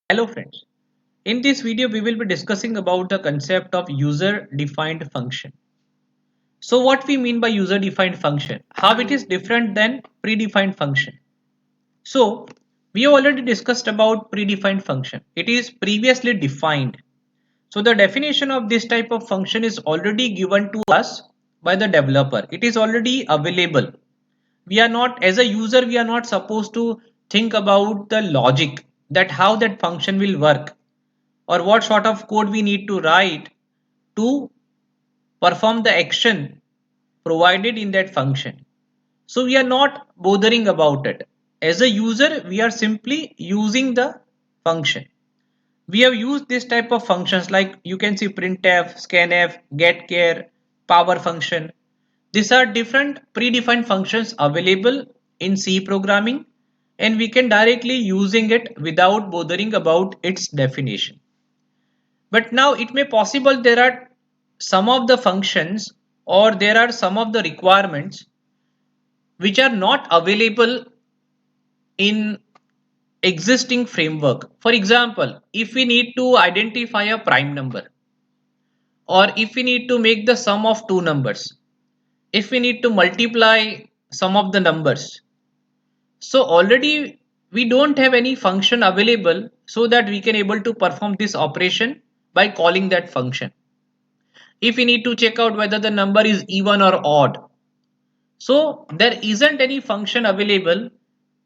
Hello friends, in this video we will be discussing about the concept of user defined function. So what we mean by user defined function, how it is different than predefined function. So we have already discussed about predefined function. It is previously defined. So the definition of this type of function is already given to us by the developer. It is already available. We are not, as a user, we are not supposed to think about the logic that how that function will work or what sort of code we need to write to perform the action provided in that function. So we are not bothering about it. As a user, we are simply using the function. We have used this type of functions like you can see printf, scanf, getChar, power function. These are different predefined functions available in C programming and we can directly using it without bothering about its definition. But now it may possible there are some of the functions or there are some of the requirements which are not available in existing framework. For example, if we need to identify a prime number or if we need to make the sum of two numbers, if we need to multiply some of the numbers. So already we don't have any function available so that we can able to perform this operation by calling that function. If we need to check out whether the number is even or odd. So there isn't any function available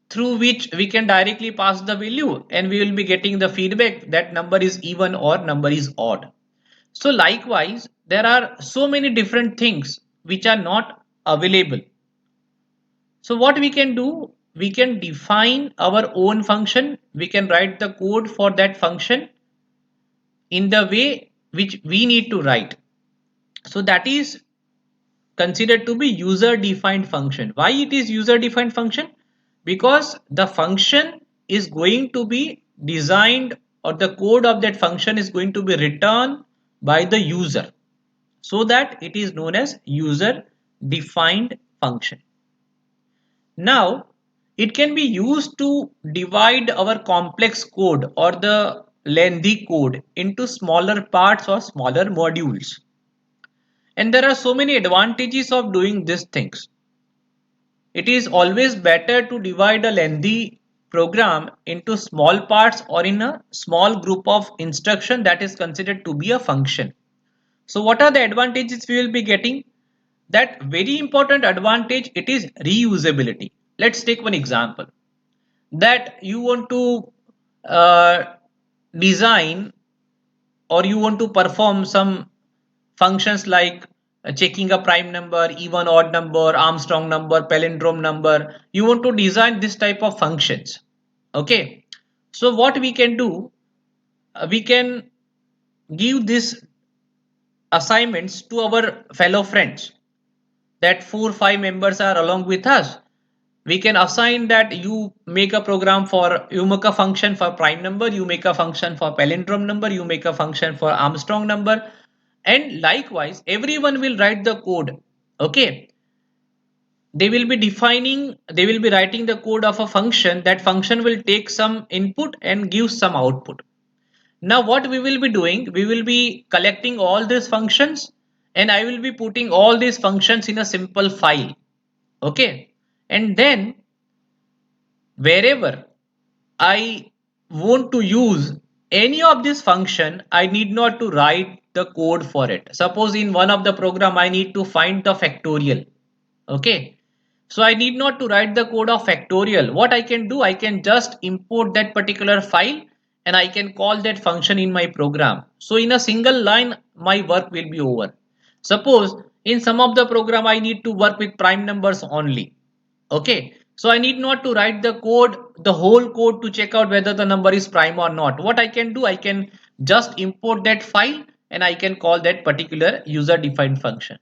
through which we can directly pass the value and we will be getting the feedback that number is even or number is odd. So likewise, there are so many different things which are not available. So what we can do, we can define our own function. We can write the code for that function in the way which we need to write. So that is considered to be user defined function. Why it is user defined function? Because the function is going to be designed or the code of that function is going to be written by the user, so that it is known as user defined function. Now it can be used to divide our complex code or the lengthy code into smaller parts or smaller modules. And there are so many advantages of doing these things. It is always better to divide a lengthy program into small parts or in a small group of instruction that is considered to be a function. So what are the advantages we will be getting? That very important advantage, it is reusability. Let's take one example that you want to uh, design or you want to perform some functions like checking a prime number, even odd number, Armstrong number, palindrome number. You want to design this type of functions. Okay. So what we can do, we can give these assignments to our fellow friends that 4 5 members are along with us. We can assign that you make a program for, you make a function for prime number, you make a function for palindrome number, you make a function for Armstrong number, and likewise everyone will write the code. Okay, they will be writing the code of a function. That function will take some input and give some output. Now what we will be doing, we will be collecting all these functions and I will be putting all these functions in a simple file. Okay, and then wherever I want to use any of this function, I need not to write the code for it. Suppose in one of the program I need to find the factorial. Okay, so I need not to write the code of factorial. What I can do, I can just import that particular file and I can call that function in my program. So in a single line my work will be over. Suppose in some of the program I need to work with prime numbers only. Okay, so I need not to write the code, the whole code to check out whether the number is prime or not. What I can do, I can just import that file and I can call that particular user defined function.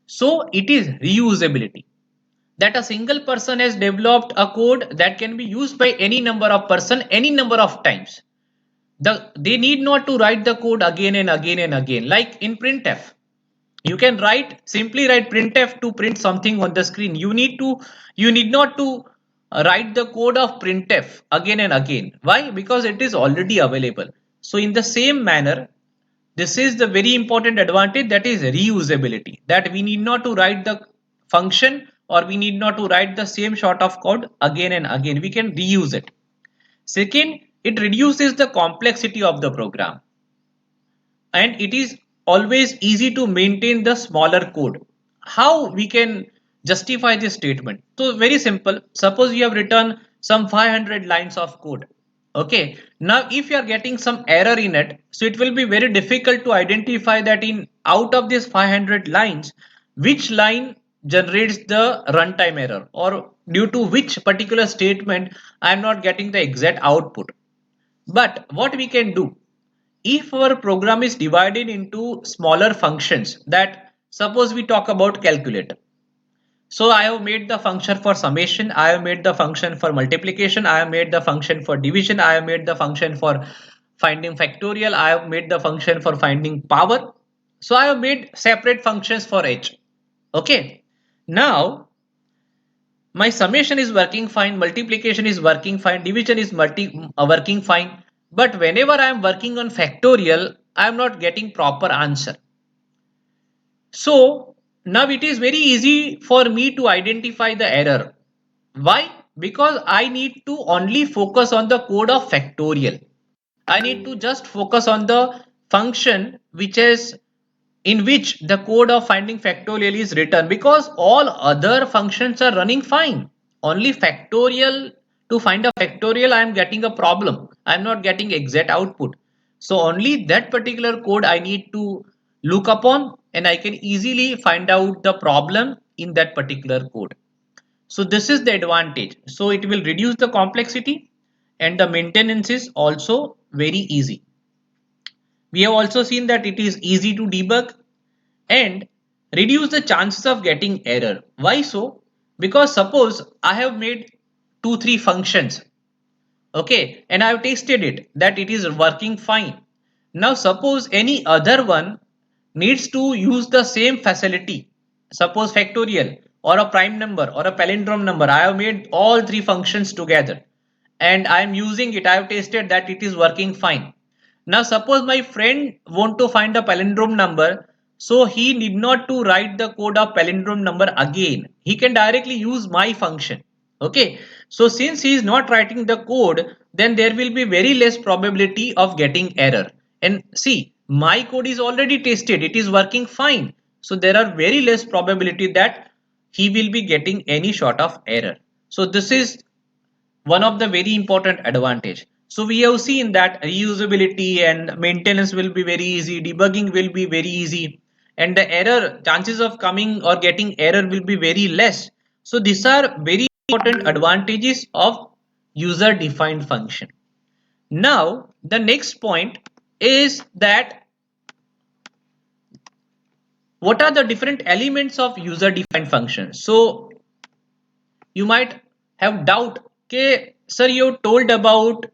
So it is reusability, that a single person has developed a code that can be used by any number of person any number of times. They need not to write the code again and again and again. Like in printf, you can simply write printf to print something on the screen. You need not to write the code of printf again and again. Why? Because it is already available. So in the same manner, this is the very important advantage, that is reusability, that we need not to write the function or we need not to write the same sort of code again and again. We can reuse it. Second, it reduces the complexity of the program, and it is always easy to maintain the smaller code. How we can justify this statement? So very simple. Suppose you have written some 500 lines of code. Okay, now if you are getting some error in it, so it will be very difficult to identify that in out of these 500 lines, which line generates the runtime error, or due to which particular statement I am not getting the exact output. But what we can do, if our program is divided into smaller functions, that suppose we talk about calculator. So I have made the function for summation, I have made the function for multiplication, I have made the function for division, I have made the function for finding factorial, I have made the function for finding power. So I have made separate functions for each. Okay, now my summation is working fine, multiplication is working fine, division is working fine, but whenever I am working on factorial, I am not getting proper answer. So now it is very easy for me to identify the error. Why? Because I need to only focus on the code of factorial. I need to just focus on the function which is in which the code of finding factorial is written, because all other functions are running fine. Only factorial, to find a factorial, I am getting a problem. I am not getting exact output. So only that particular code I need to look upon, and I can easily find out the problem in that particular code. So this is the advantage. So it will reduce the complexity, and the maintenance is also very easy. We have also seen that it is easy to debug and reduce the chances of getting error. Why so? Because suppose I have made 2 3 functions, okay, and I have tested it that it is working fine. Now suppose any other one needs to use the same facility, suppose factorial or a prime number or a palindrome number. I have made all 3 functions together and I am using it. I have tested that it is working fine. Now suppose my friend want to find a palindrome number, so he need not to write the code of palindrome number again. He can directly use my function. Okay, so since he is not writing the code, then there will be very less probability of getting error. And see, my code is already tested, it is working fine. So there are very less probability that he will be getting any sort of error. So this is one of the very important advantage. So we have seen that reusability and maintenance will be very easy, debugging will be very easy, and the error chances of coming or getting error will be very less. So these are very important advantages of user defined function. Now the next point is that what are the different elements of user defined function. So you might have doubt, okay, sir, you told about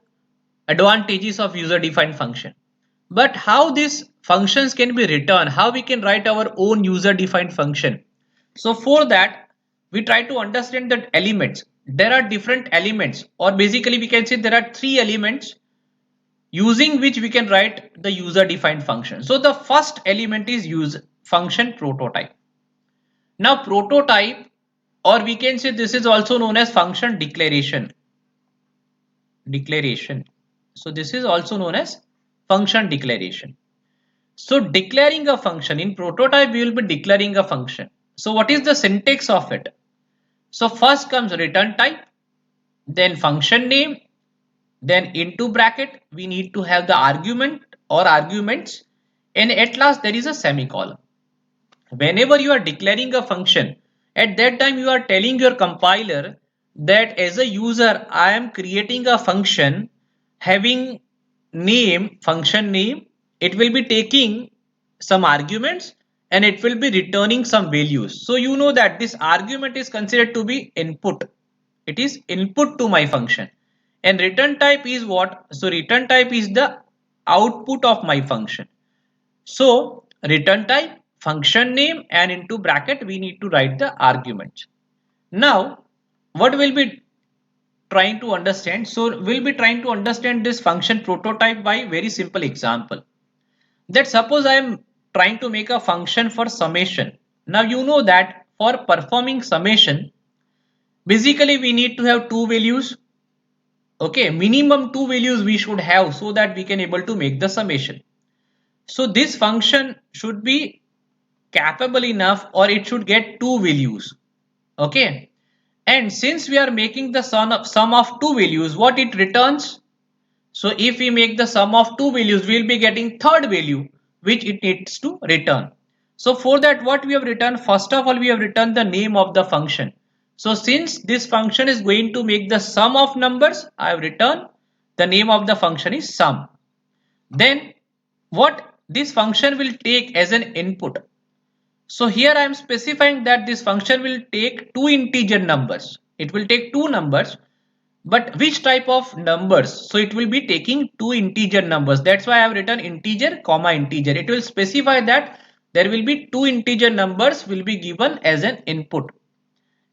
advantages of user defined function, but how these functions can be written, how we can write our own user defined function. So for that we try to understand that elements, there are different elements, or basically we can say there are 3 elements using which we can write the user defined function. So the first element is use function prototype. Now prototype, or we can say this is also known as function declaration. So this is also known as function declaration. So declaring a function in prototype, we will be declaring a function. So what is the syntax of it? So first comes return type, then function name, then into bracket we need to have the argument or arguments, and at last there is a semicolon. Whenever you are declaring a function, at that time you are telling your compiler that as a user I am creating a function having name, function name, it will be taking some arguments and it will be returning some values. So you know that this argument is considered to be input, it is input to my function. And return type is what? So return type is the output of my function. So return type, function name, and into bracket we need to write the arguments. Now what will be trying to understand. So we'll be trying to understand this function prototype by very simple example. That suppose I am trying to make a function for summation. Now you know that for performing summation, basically we need to have two values. Okay, minimum two values we should have so that we can able to make the summation. So this function should be capable enough, or it should get two values. Okay, and since we are making the sum of two values, what it returns? So if we make the sum of two values, we will be getting third value which it needs to return. So for that, what we have written, first of all we have written the name of the function. So since this function is going to make the sum of numbers, I have written the name of the function is sum. Then what this function will take as an input. So here I am specifying that this function will take two integer numbers. It will take two numbers, but which type of numbers? So it will be taking two integer numbers. That's why I have written integer comma integer. It will specify that there will be two integer numbers will be given as an input.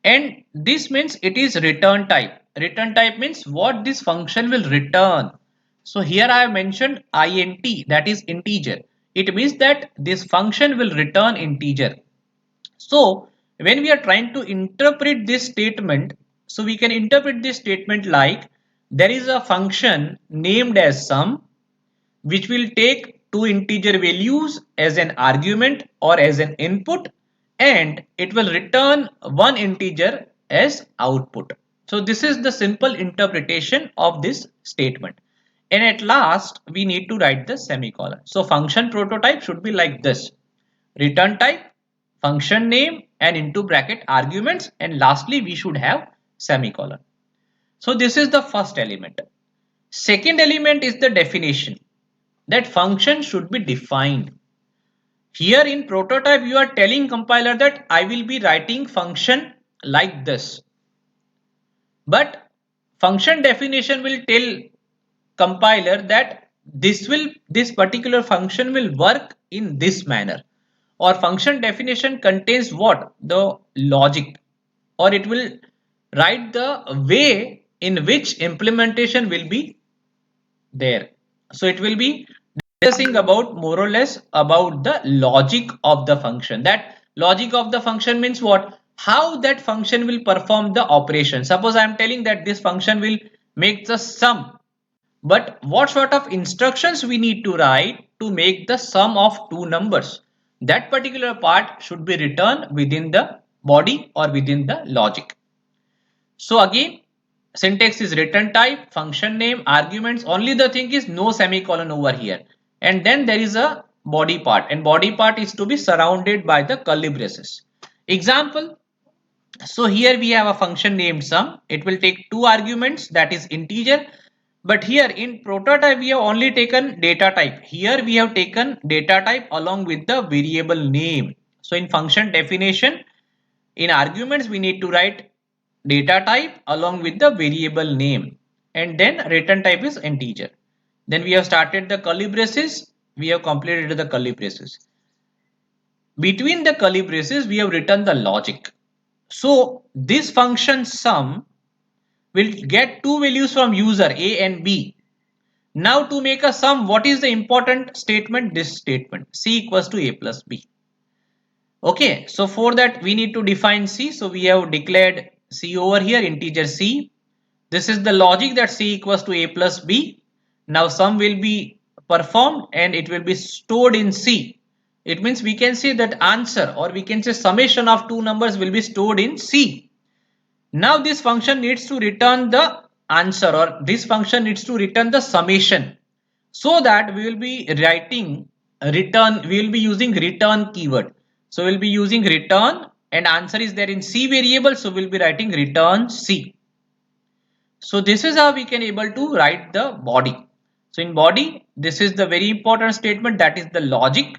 And this means it is return type. Return type means what this function will return. So here I have mentioned int, that is integer. It means that this function will return integer. So when we are trying to interpret this statement, so we can interpret this statement like there is a function named as sum which will take two integer values as an argument or as an input, and it will return one integer as output. So this is the simple interpretation of this statement. And at last we need to write the semicolon. So function prototype should be like this: return type, function name, and into bracket arguments, and lastly we should have semicolon. So this is the first element. Second element is the definition. That function should be defined. Here in prototype you are telling compiler that I will be writing function like this, but function definition will tell compiler that this particular function will work in this manner, or function definition contains what, the logic, or it will write the way in which implementation will be there. So it will be discussing about more or less about the logic of the function. That logic of the function means what, how that function will perform the operation. Suppose I am telling that this function will make the sum, but what sort of instructions we need to write to make the sum of two numbers, that particular part should be written within the body or within the logic. So again, syntax is return type, function name, arguments. Only the thing is no semicolon over here. And then there is a body part, and body part is to be surrounded by the curly braces. Example. So here we have a function named sum. It will take two arguments, that is integer. But here in prototype we have only taken data type. Here we have taken data type along with the variable name. So in function definition, in arguments we need to write data type along with the variable name, and then return type is integer. Then we have started the curly braces, we have completed the curly braces. Between the curly braces we have written the logic. So this function sum will get two values from user a and b. Now to make a sum, what is the important statement? This statement, c equals to a plus b. Okay, so for that we need to define c. So we have declared c over here, integer c. This is the logic that c equals to a plus b. Now sum will be performed and it will be stored in c. It means we can say that answer, or we can say summation of two numbers will be stored in c. Now this function needs to return the answer, or this function needs to return the summation. So that we will be writing return, we will be using return keyword. So we'll be using return, and answer is there in c variable, so we'll be writing return c. So this is how we can able to write the body. So in body, this is the very important statement, that is the logic,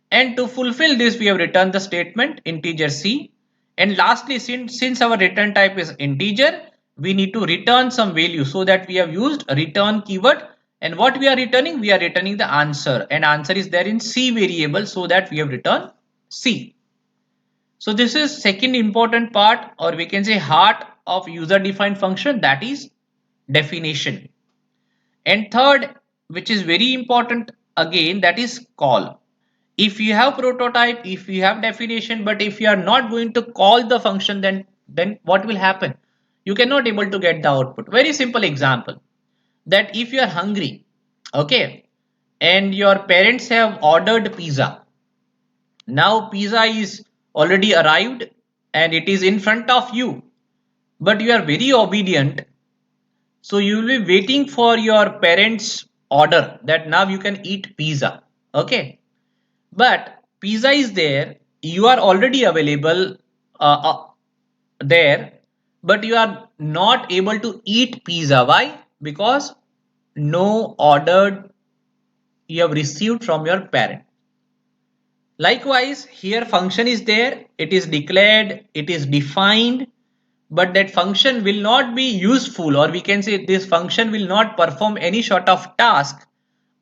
and to fulfill this we have returned the statement integer c. And lastly, since our return type is integer, we need to return some value, so that we have used return keyword. And what we are returning? We are returning the answer, and answer is there in c variable, so that we have returned c. So this is second important part, or we can say heart of user defined function, that is definition. And third, which is very important again, that is call. If you have prototype, if you have definition, but if you are not going to call the function, then what will happen? You cannot able to get the output. Very simple example, that if you are hungry, okay, and your parents have ordered pizza. Now pizza is already arrived and it is in front of you, but you are very obedient, so you will be waiting for your parents order that now you can eat pizza. Okay, but pizza is there, you are already available there, but you are not able to eat pizza. Why? Because no order you have received from your parent. Likewise, here function is there, it is declared, it is defined, but that function will not be useful, or we can say this function will not perform any sort of task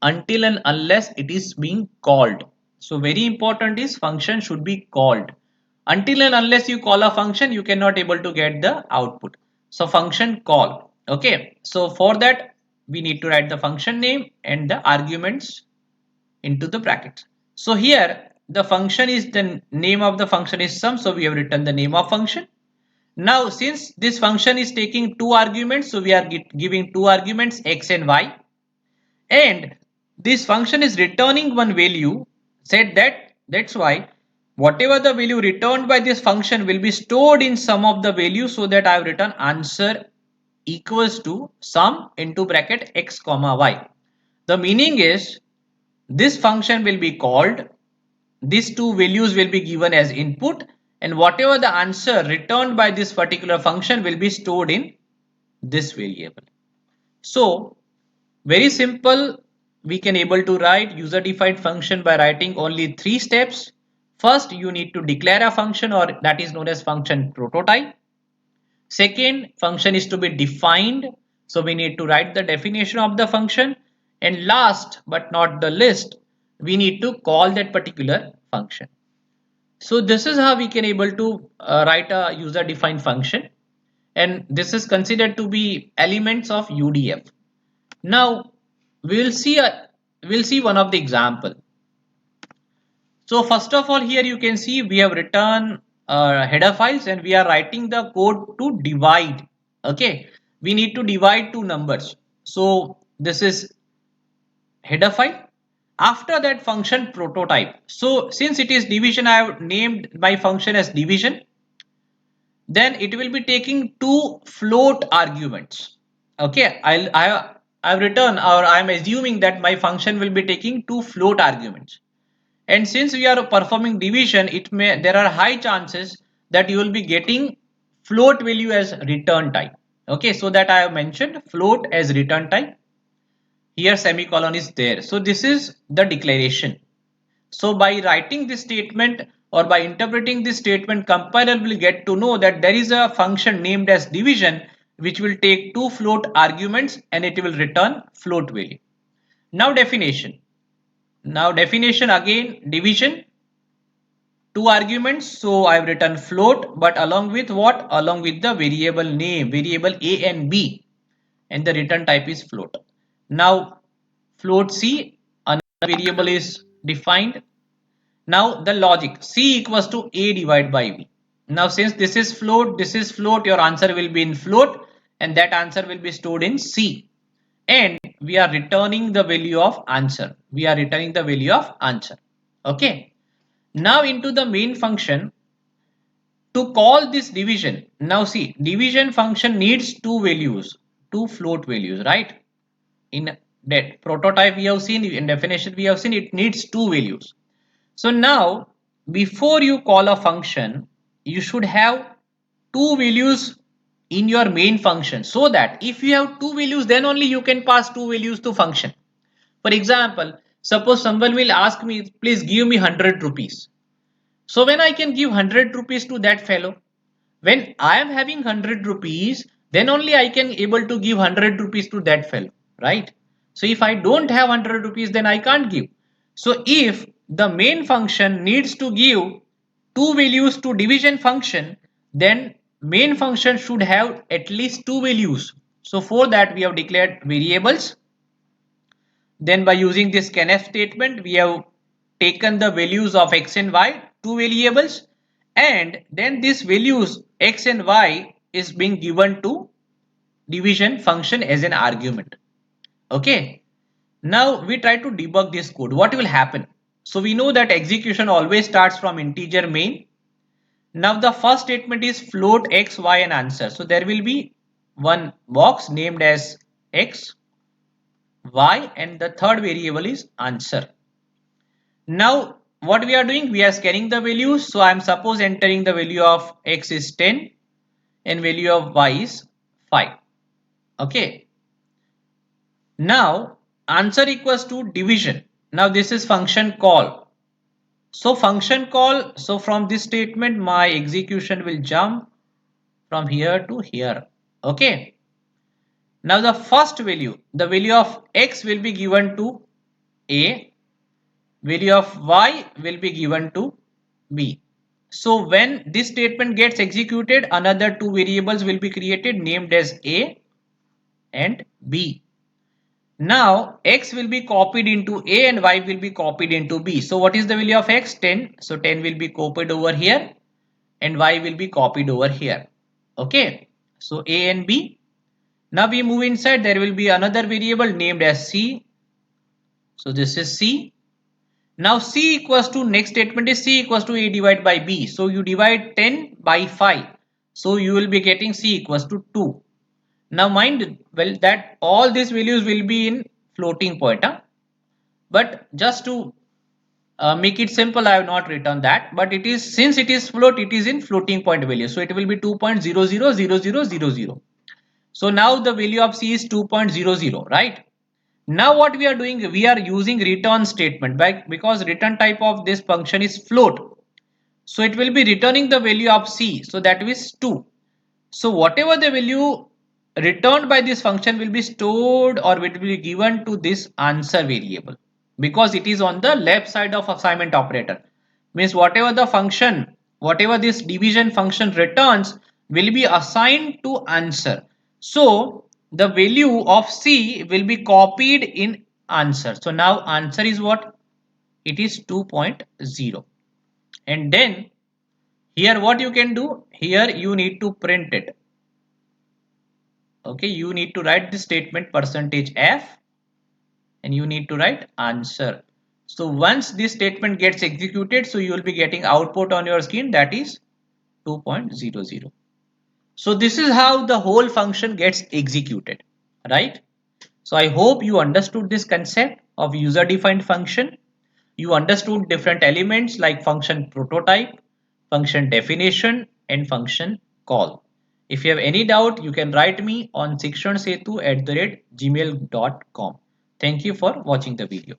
until and unless it is being called. So very important is function should be called. Until and unless you call a function, you cannot able to get the output. So function call. Okay, so for that we need to write the function name and the arguments into the brackets. So here the function is, the name of the function is sum, so we have written the name of function. Now since this function is taking two arguments, so we are giving two arguments x and y, and this function is returning one value, said that that's why whatever the value returned by this function will be stored in sum of the value, so that I have written answer equals to sum into bracket x comma y. The meaning is this function will be called, these two values will be given as input, and whatever the answer returned by this particular function will be stored in this variable. So very simple, we can able to write user defined function by writing only three steps. First, you need to declare a function, or that is known as function prototype. Second, function is to be defined, so we need to write the definition of the function. And last but not the least, we need to call that particular function. So this is how we can able to write a user defined function, and this is considered to be elements of UDF. Now we'll see one of the example. So first of all, here you can see we have written header files, and we are writing the code to divide. Okay, we need to divide two numbers. So this is header file. After that, function prototype. So since it is division, I have named my function as division. Then it will be taking two float arguments. Okay, I've written, or I'm assuming that my function will be taking two float arguments. And since we are performing division, there are high chances that you will be getting float value as return type. Okay, so that I have mentioned float as return type. Here semicolon is there. So this is the declaration. So by writing this statement, or by interpreting this statement, compiler will get to know that there is a function named as division, which will take two float arguments and it will return float value. Now definition. Now definition again, division, two arguments. So I've written float, but along with what? Along with the variable name, variable a and b, and the return type is float. Now float c, another variable is defined. Now the logic, c equals to a divided by b. Now since this is float, your answer will be in float, and that answer will be stored in c. And we are returning the value of answer. We are returning the value of answer. Okay. Now into the main function to call this division. Now see, division function needs two values, two float values, right? In that prototype we have seen, in definition we have seen, it needs two values. So now before you call a function, you should have two values in your main function, so that if you have two values, then only you can pass two values to function. For example, suppose someone will ask me, please give me 100 rupees. So when I can give 100 rupees to that fellow, when I am having 100 rupees, then only I can able to give 100 rupees to that fellow, right? So if I don't have 100 rupees, then I can't give. So if the main function needs to give two values to division function, then main function should have at least two values. So for that we have declared variables. Then by using this scanf statement, we have taken the values of x and y, two variables, and then these values x and y is being given to division function as an argument. Okay. Now we try to debug this code. What will happen? So we know that execution always starts from integer main. Now the first statement is float x, y and answer. So there will be one box named as x, y, and the third variable is answer. Now what we are doing, we are scanning the values. So I am suppose entering the value of x is 10 and value of y is 5. Okay. Now answer equals to division. Now this is function call. So function call, so from this statement my execution will jump from here to here. Okay. Now the first value, the value of x will be given to a, value of y will be given to b. So when this statement gets executed, another two variables will be created named as a and b. Now x will be copied into a and y will be copied into b. So what is the value of x? 10. So 10 will be copied over here and y will be copied over here. Okay. So a and b. Now we move inside, there will be another variable named as c. So this is c. Now c equals to, next statement is c equals to a divided by b. So you divide 10 by 5. So you will be getting c equals to 2. Now mind well that all these values will be in floating point. But just to make it simple, I have not written that. But it is, since it is float, it is in floating point value. So it will be 2.000000. So now the value of c is 2.00, right? Now what we are doing, we are using return statement because return type of this function is float. So it will be returning the value of c. So that is 2. So whatever the value returned by this function will be stored or it will be given to this answer variable because it is on the left side of assignment operator. Means whatever the function, whatever this division function returns will be assigned to answer. So the value of c will be copied in answer. So now answer is what? It is 2.0. And then here what you can do, here you need to print it. Okay, you need to write the statement %f and you need to write answer. So once this statement gets executed, so you will be getting output on your screen, that is 2.00. So this is how the whole function gets executed, right? So I hope you understood this concept of user defined function. You understood different elements like function prototype, function definition and function call. If you have any doubt, you can write me on shikshansetu@gmail.com. Thank you for watching the video.